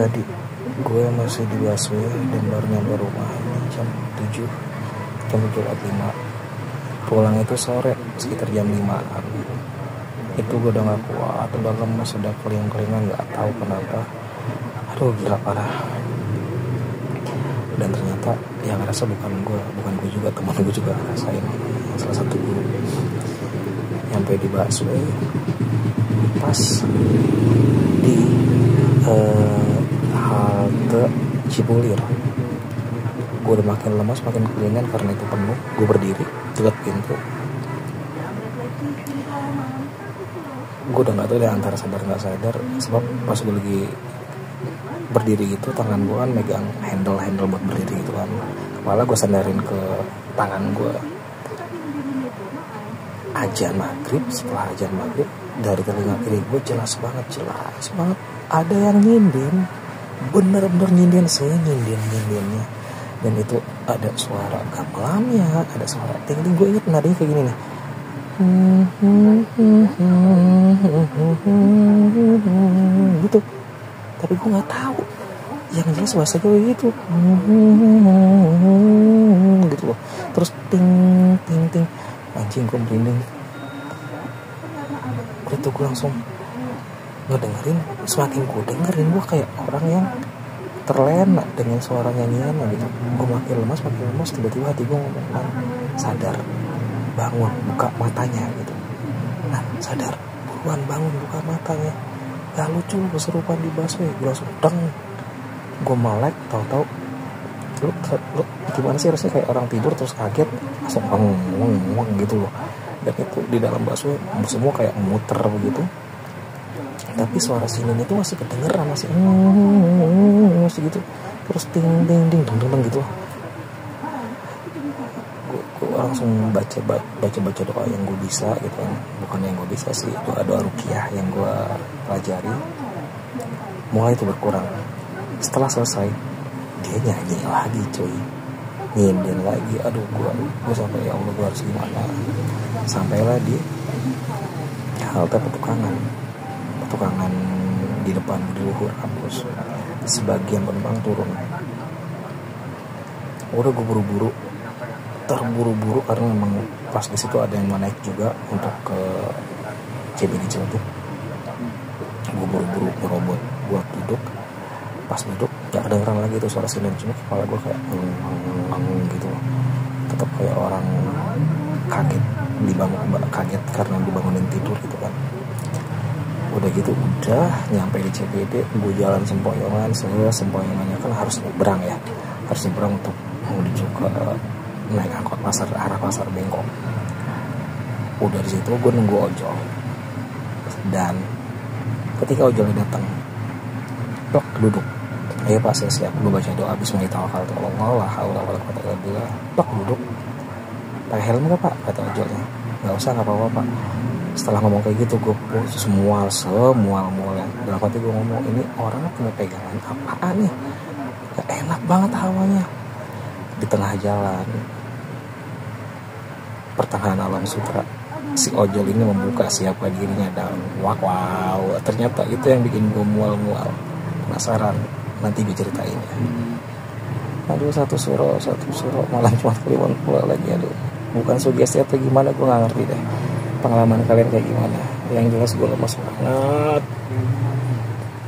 Tadi gue masih di busway dan baru nyampe rumah ini jam 7, jam 7.05. Pulang itu sore sekitar jam 5-an. Itu gue udah gak kuat, udah lemes, udah keling-kelingan, gak tahu kenapa. Aduh gila parah. Dan ternyata yang ngerasa bukan gue juga, teman gue juga ngerasain. Salah satu guru nyampe di busway pas di halte Cipulir. Gue udah makin lemas, makin kelingan karena itu penuh. Gue berdiri dekat pintu. Gue udah gak tahu deh antara sadar gak sadar, sebab pas gue lagi berdiri gitu, tangan gue kan megang handle buat berdiri gitu kan. Kepala gue sandarin ke tangan gue. Azan maghrib, setelah azan maghrib, dari telinga kiri gue jelas banget ada yang nyinden, bener-bener nyinden, nyinden-nyindennya. Dan itu ada suara gamelannya, ada suara ting-ting. Gue inget nadanya kayak gini nih, gitu. Tapi gue nggak tahu, yang jelas bahasa gue gitu, gitu loh. Terus ting ting ting, anjing gue merinding. Itu gue langsung ngedengerin, semakin gue dengerin gue kayak orang yang terlena dengan suara nyanyian gitu. Gue makin lemas, tiba-tiba hati gue ngomong, sadar, bangun, buka matanya gitu. Nah, sadar, buruan bangun, buka matanya. Gak lucu lu kesurupan di busway. Gue langsung deng. Gue melek, tahu-tahu lu gimana sih rasanya, kayak orang tidur terus kaget langsung weng gitu loh. Dan itu di dalam busway semua kayak muter begitu, tapi suara sinin itu masih kedengeran, masih gitu. Terus ting ting ting deng gitu. Gue langsung baca doa yang gue bisa gitu kan. Bukan yang gue bisa sih, doa ruqyah yang gue pelajari. Mulai itu berkurang. Setelah selesai, dia nyanyi lagi cuy, nyinden lagi. Aduh gue sampai, ya Allah gue harus gimana. Sampailah di halte petukangan di depan Budi Luhur kampus. Sebagian penumpang turun. Udah gue terburu-buru karena memang pas di situ ada yang mau naik juga untuk ke CBD Ciledug. Gue buru-buru ngerobot buat duduk. Pas duduk gak kedengeran lagi tuh suara sinen, cuma kepala gue kayak gitu. Tetap kayak orang kaget karena dibangunin tidur gitu kan. Udah gitu, udah nyampe di CBD, gue jalan sempoyongannya kan harus nyebrang untuk menuju ke naik angkot arah pasar Bengkok. Udah di situ gue nunggu ojol, dan ketika ojolnya datang, dok duduk, ayo pak saya siap. Gue baca doa bismillahirrahmanirrahim, la haula wala quwwata illa billah. Dok duduk, pakai helm gak pak, kata ojolnya. Gak usah, gak apa-apa pak. Setelah ngomong kayak gitu, gue semual dalam hati gue ngomong, ini orang punya pegangan apaan nih, gak enak banget hawanya. Di tengah jalan pertengahan alam sutra, si ojol ini membuka siapa dirinya, dan wow, ternyata itu yang bikin gue mual. Penasaran, nanti gue ceritain ya. Aduh, satu suro malah cuma kliwon pula lagi. Aduh, bukan sugesti atau gimana, gue gak ngerti deh pengalaman kalian kayak gimana. Yang jelas gue lemas banget.